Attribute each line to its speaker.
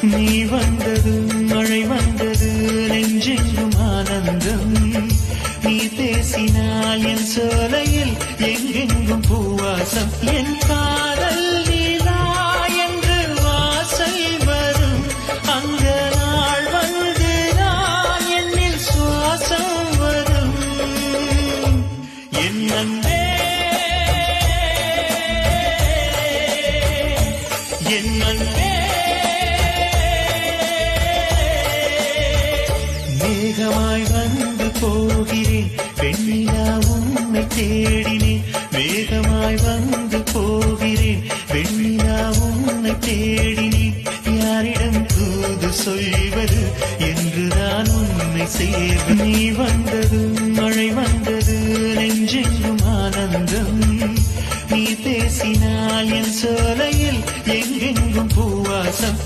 Speaker 1: நீ வந்தது மழை வந்தது நெஞ்செங்கும் ஆனந்தம் நீ பேசினால் என் சோலையில் எங்கெங்கும் பூவாசம் என் காதல் நீலா என்று வாசல் வரும் அங்க நாள் வந்து நான் என்னில் சுவாசம் வரும் என் அன்பே என் அன்பே மேகமாய் வந்து போகிறேன் வெண்ணிலா உன்னை தேடினேன் மேகமாய் வந்து போகிறேன் வெண்ணிலா உன்னை தேடினேன் யாரிடம் தூது சொல்வது என்று நான் உன்னை சேர்வு நீ வந்தது மழை வந்தது நெஞ்செங்கும் ஆனந்தம் நீ பேசினால் என் சோலையில் எங்கெங்கும் பூவாசம்